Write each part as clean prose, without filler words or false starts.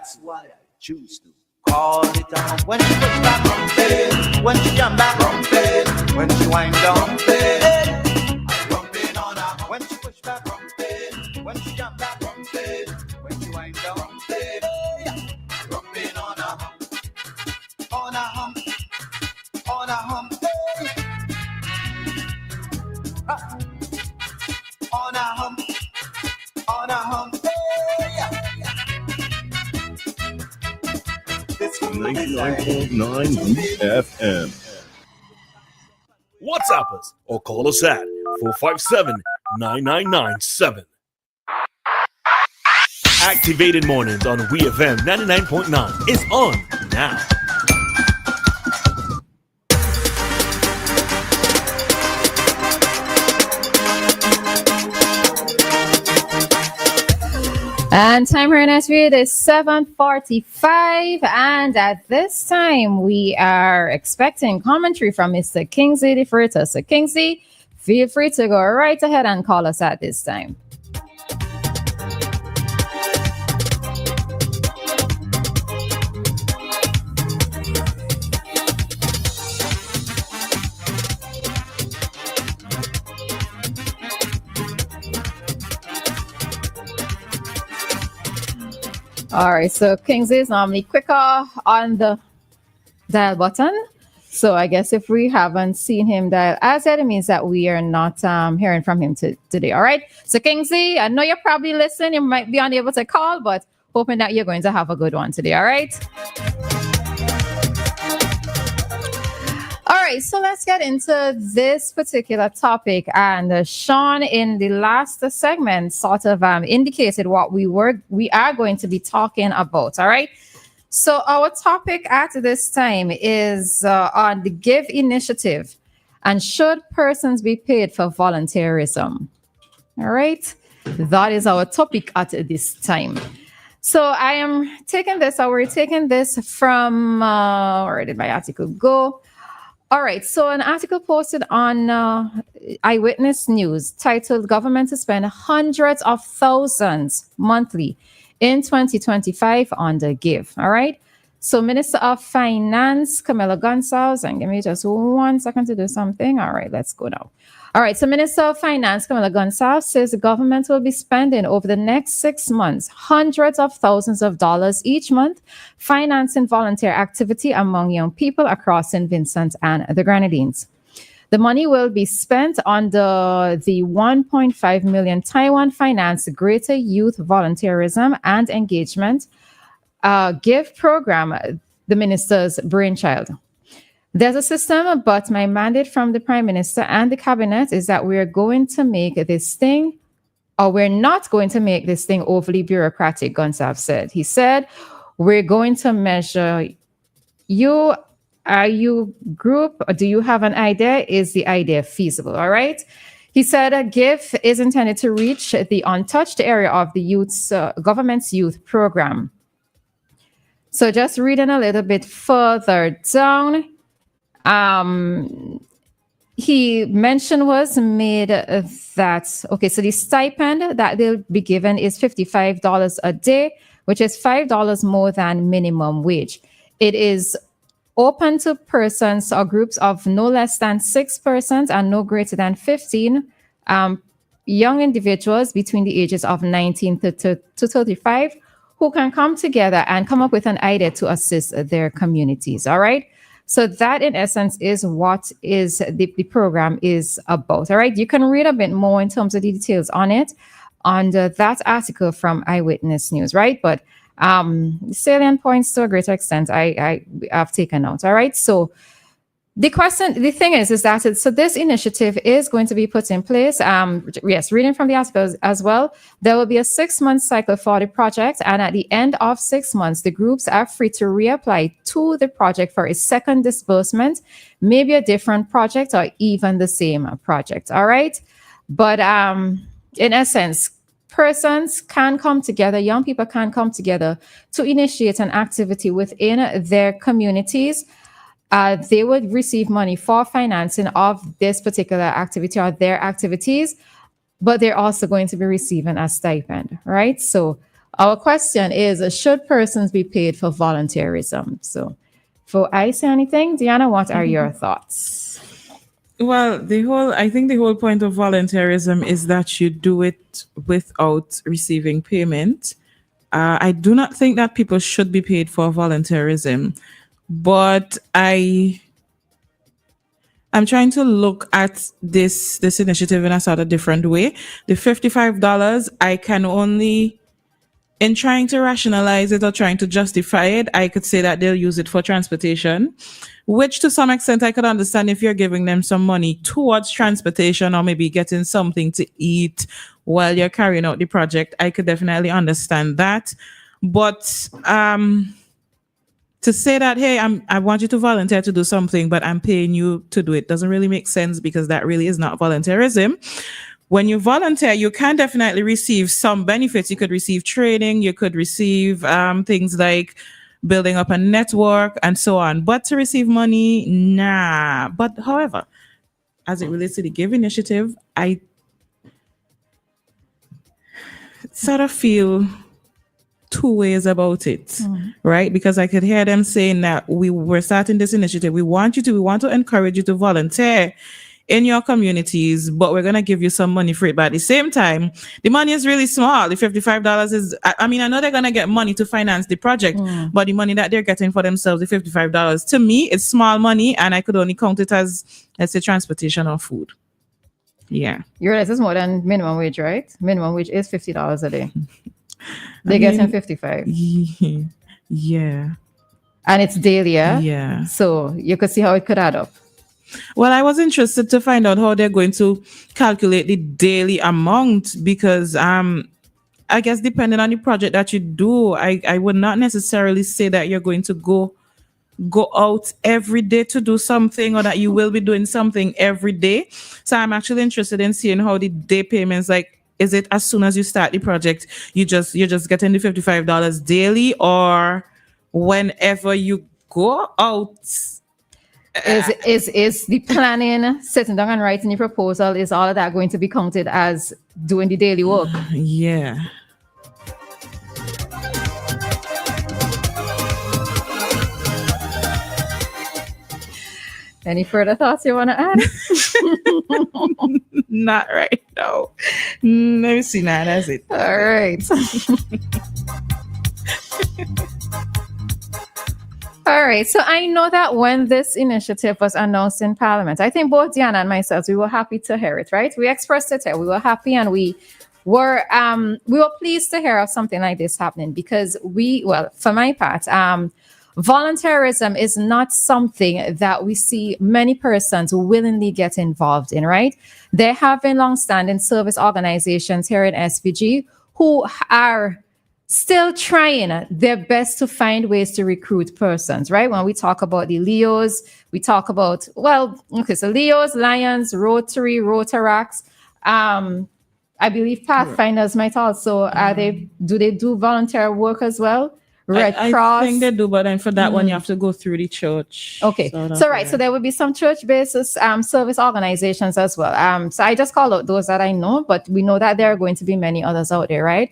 That's why I choose to call it on. When she push back, rumpin'. When she jump back, rumpin'. When she wind down, rumpin'. I rumpin' on her. When she push back, rumpin'. When she jump back, rumpin'. When she wind down, rumpin'. Rumpin' on her. On a hump, on a hump, on a hump, on a hump. This 99.9 WEFM. WhatsApp us or call us at 457-9997. Activated Mornings on WEFM 99.9 is on now. And time here in SVA is 7:45, and at this time we are expecting commentary from Mr. Kingsley the Fritter. So Kingsley, feel free to go right ahead and call us at this time. All right, so Kingsley is normally quicker on the dial button. So I guess if we haven't seen him dial as yet, it means that we are not hearing from him today. All right, so Kingsley, I know you're probably listening. You might be unable to call, but hoping that you're going to have a good one today. All right. All right, so let's get into this particular topic. And Sean, in the last segment, sort of indicated what we are going to be talking about. All right. So our topic at this time is on the GYVE initiative, and should persons be paid for volunteerism? All right. That is our topic at this time. So I am taking this, or we're taking this from, where did my article go? All right, so an article posted on Eyewitness News titled "Government to Spend Hundreds of Thousands Monthly in 2025 on the GYVE." All right, so Minister of Finance Camila Gonçalves, and give me just 1 second to do something. All right, let's go now. All right, so Minister of Finance Camila Gonçalves says the government will be spending over the next 6 months hundreds of thousands of dollars each month financing volunteer activity among young people across St. Vincent and the Grenadines. The money will be spent on the 1.5 million Taiwan-financed Greater Youth Volunteerism and Engagement GYVE program, the minister's brainchild. There's a system, but my mandate from the Prime Minister and the Cabinet is that we're not going to make this thing overly bureaucratic, Gonçalves said. He said, we're going to measure you. Are you group? Or do you have an idea? Is the idea feasible? All right. He said GYVE is intended to reach the untouched area of the youth's government's youth program. So just reading a little bit further down, he mention was made that, okay, so the stipend that they'll be given is $55 a day, which is $5 more than minimum wage. It is open to persons or groups of no less than 6 persons and no greater than 15 young individuals between the ages of 19 to 35 who can come together and come up with an idea to assist their communities. All right. So that, in essence, is what is the program is about. All right. You can read a bit more in terms of the details on it under that article from Eyewitness News. Right. But salient points to a greater extent I have taken out. All right. So the thing is that so this initiative is going to be put in place. Yes, reading from the articles as well, there will be a 6-month cycle for the project. And at the end of 6 months, the groups are free to reapply to the project for a second disbursement, maybe a different project or even the same project. All right. But in essence, persons can come together, young people can come together to initiate an activity within their communities. They would receive money for financing of this particular activity or their activities, but they're also going to be receiving a stipend, right? So Our question is, should persons be paid for volunteerism? So, before I say anything, Dianna, what are your thoughts? Well, I think the whole point of volunteerism is that you do it without receiving payment. I do not think that people should be paid for volunteerism, but I'm trying to look at this initiative in a sort of different way. The $55, I can only, in trying to rationalize it or trying to justify it, I could say that they'll use it for transportation, which to some extent I could understand if you're giving them some money towards transportation or maybe getting something to eat while you're carrying out the project. I could definitely understand that. But to say that, hey, I want you to volunteer to do something, but I'm paying you to do it, doesn't really make sense, because that really is not volunteerism. When you volunteer, you can definitely receive some benefits. You could receive training, you could receive things like building up a network and so on. But to receive money, nah. But however, as it relates to the GYVE initiative, I sort of feel two ways about it, right? Because I could hear them saying that we're starting this initiative. We want to encourage you to volunteer in your communities, but we're going to give you some money for it. But at the same time, the money is really small. The $55 is, I know they're going to get money to finance the project, but the money that they're getting for themselves, the $55, to me, it's small money, and I could only count it as, let's say, transportation or food. Yeah. You realize it's more than minimum wage, right? Minimum wage is $50 a day. They're getting 55. Yeah. And it's daily, yeah? Yeah. So you could see how it could add up. Well, I was interested to find out how they're going to calculate the daily amount, because I guess depending on the project that you do, I would not necessarily say that you're going to go out every day to do something, or that you will be doing something every day. So I'm actually interested in seeing how the day payments, like, is it as soon as you start the project, you're just getting the $55 daily, or whenever you go out? Is the planning, sitting down and writing the proposal, is all of that going to be counted as doing the daily work? Yeah. Any further thoughts you want to add? Not right now. Let me see now. That's it. All right. All right. So I know that when this initiative was announced in Parliament, I think both Dianna and myself, we were happy to hear it, right? We expressed it here. We were happy, and we were pleased to hear of something like this happening, because for my part, volunteerism is not something that we see many persons willingly get involved in, right? There have been long-standing service organizations here in SVG who are still trying their best to find ways to recruit persons, right? When we talk about the Leos, we talk about, so Leos, Lions, Rotary, Rotaracts, I believe Pathfinders might also, do they do volunteer work as well? Red Cross. I think they do, but then for that one, you have to go through the church. Okay. So there will be some church-based service organizations as well. So I just call out those that I know, but we know that there are going to be many others out there, right?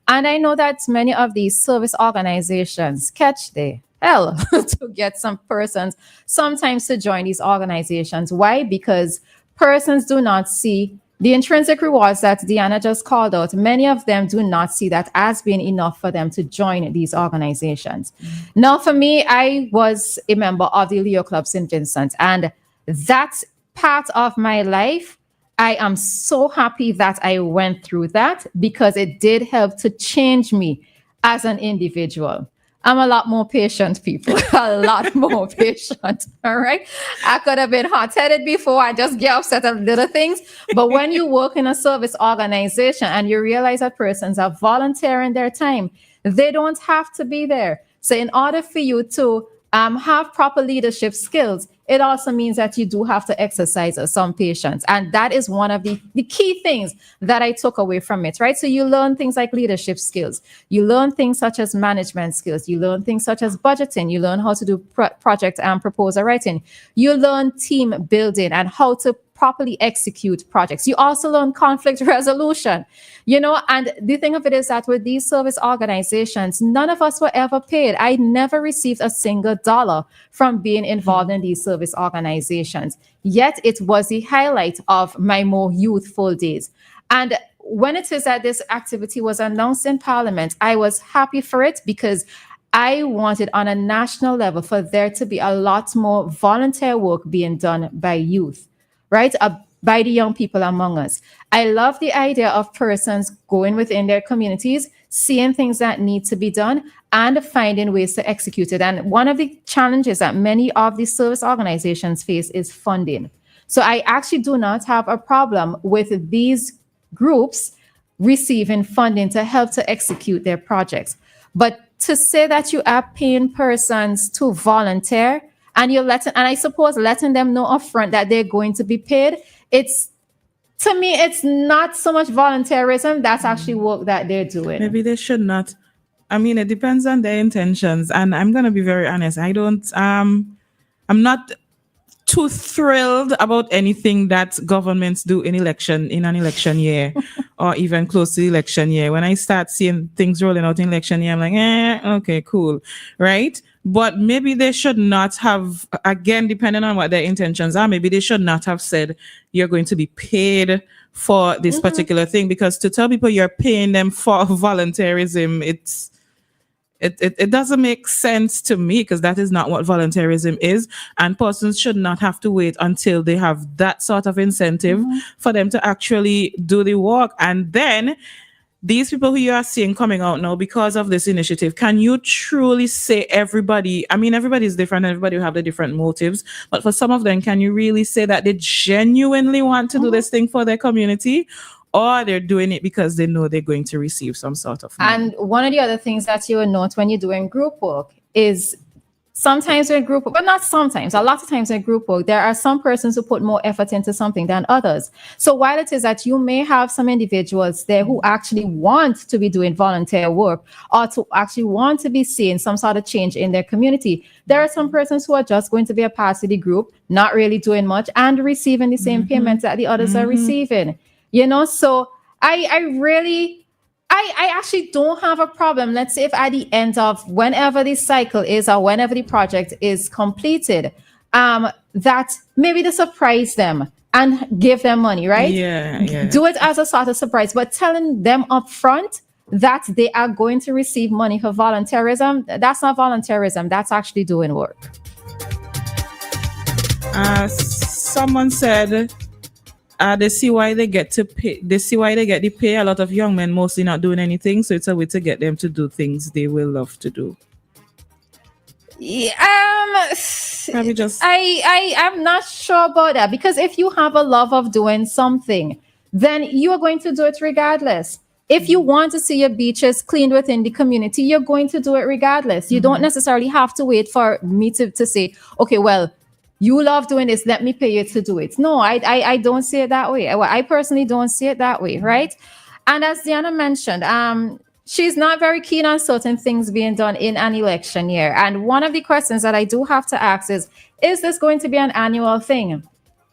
And I know that many of these service organizations catch the hell to get some persons sometimes to join these organizations. Why? Because persons do not see the intrinsic rewards that Dianna just called out. Many of them do not see that as being enough for them to join these organizations. Now, for me, I was a member of the Leo Club St. Vincent, and that's part of my life. I am so happy that I went through that, because it did help to change me as an individual. I'm a lot more patient, people. A lot more patient. All right. I could have been hot-headed before. I just get upset at little things. But when you work in a service organization and you realize that persons are volunteering their time, they don't have to be there. So in order for you to have proper leadership skills, it also means that you do have to exercise some patience. And that is one of the key things that I took away from it, right? So you learn things like leadership skills. You learn things such as management skills. You learn things such as budgeting. You learn how to do project and proposal writing. You learn team building and how to properly execute projects. You also learn conflict resolution, and the thing of it is that with these service organizations, none of us were ever paid. I never received a single dollar from being involved in these service organizations. Yet it was the highlight of my more youthful days. And when it is that this activity was announced in Parliament, I was happy for it because I wanted on a national level for there to be a lot more volunteer work being done by youth, right? By the young people among us. I love the idea of persons going within their communities, seeing things that need to be done and finding ways to execute it. And one of the challenges that many of these service organizations face is funding. So I actually do not have a problem with these groups receiving funding to help to execute their projects. But to say that you are paying persons to volunteer and I suppose letting them know upfront that they're going to be paid, to me, it's not so much volunteerism. That's actually work that they're doing. Maybe they should not. I mean, it depends on their intentions. And I'm going to be very honest. I'm not too thrilled about anything that governments do in an election year or even close to the election year. When I start seeing things rolling out in election year, I'm like, okay, cool. Right? But maybe they should not have, again, depending on what their intentions are, maybe they should not have said you're going to be paid for this particular thing, because to tell people you're paying them for volunteerism, it doesn't make sense to me, because that is not what volunteerism is. And persons should not have to wait until they have that sort of incentive for them to actually do the work. And then these people who you are seeing coming out now because of this initiative, can you truly say everybody, I mean, everybody is different, everybody will have the different motives, but for some of them, can you really say that they genuinely want to do this thing for their community? Or they're doing it because they know they're going to receive some sort of money? And one of the other things that you will note when you're doing group work is sometimes in group work, but not sometimes, a lot of times in group work, there are some persons who put more effort into something than others. So while it is that you may have some individuals there who actually want to be doing volunteer work or to actually want to be seeing some sort of change in their community, there are some persons who are just going to be a part of the group, not really doing much and receiving the same payments that the others are receiving. So I actually don't have a problem. Let's say if at the end of whenever this cycle is or whenever the project is completed, that maybe to surprise them and give them money, right? Yeah. Do it as a sort of surprise, but telling them up front that they are going to receive money for volunteerism, that's not volunteerism. That's actually doing work. Someone said, they see why they get to pay. They see why they get the pay. A lot of young men mostly not doing anything, so it's a way to get them to do things they will love to do. Probably just. I'm not sure about that, because if you have a love of doing something, then you are going to do it regardless. If you want to see your beaches cleaned within the community, you're going to do it regardless. You don't necessarily have to wait for me to say, okay, well, you love doing this, let me pay you to do it. No, I don't see it that way. I personally don't see it that way, right? And as Dianna mentioned, she's not very keen on certain things being done in an election year. And one of the questions that I do have to ask is this going to be an annual thing?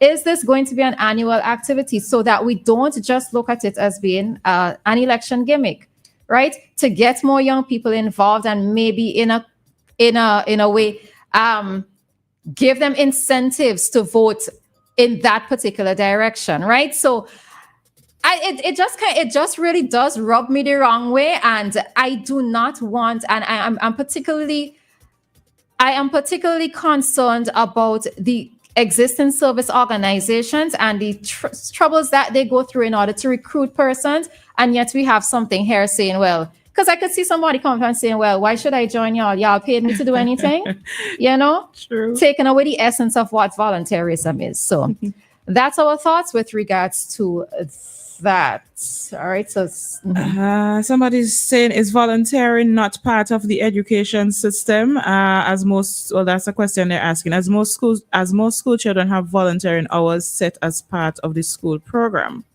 Is this going to be an annual activity, so that we don't just look at it as being an election gimmick, right? To get more young people involved and maybe in a way, give them incentives to vote in that particular direction, right? So it just really does rub me the wrong way, and I do not want. And I am particularly concerned about the existing service organizations and the troubles that they go through in order to recruit persons, and yet we have something here saying, well. Because I could see somebody coming and saying, well, why should I join y'all? Y'all paid me to do anything, True. Taking away the essence of what volunteerism is. So that's our thoughts with regards to that. All right. So somebody's saying, is volunteering not part of the education system? That's a question they're asking. As most school children have volunteering hours set as part of the school program.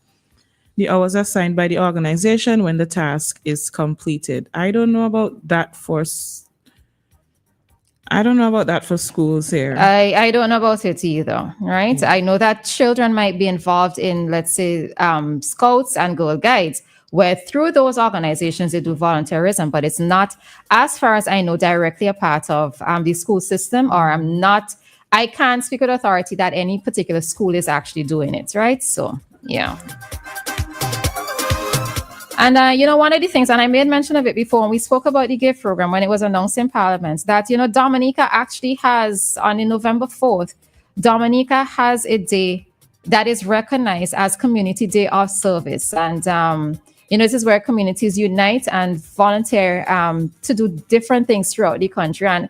The hours are assigned by the organization when the task is completed. I don't know about that I don't know about that for schools here. I don't know about it either, right? I know that children might be involved in, let's say, Scouts and Girl Guides, where through those organizations they do volunteerism, but it's not, as far as I know, directly a part of the school system, or I can't speak with authority that any particular school is actually doing it, right? So, yeah. And, one of the things, and I made mention of it before when we spoke about the GYVE program when it was announced in Parliament, that, Dominica actually has, on November 4th, Dominica has a day that is recognized as Community Day of Service. And, this is where communities unite and volunteer to do different things throughout the country. And,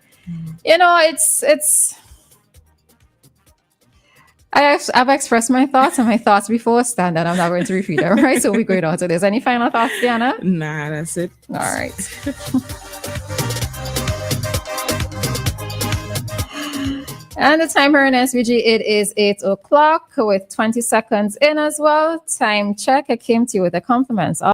I've expressed my thoughts, and my thoughts before stand, and I'm not going to repeat them, right? So we're going on to this. Any final thoughts, Dianna? Nah, that's it. All right. And the time here in SVG, it is 8 o'clock with 20 seconds in as well. Time check. I came to you with the compliments.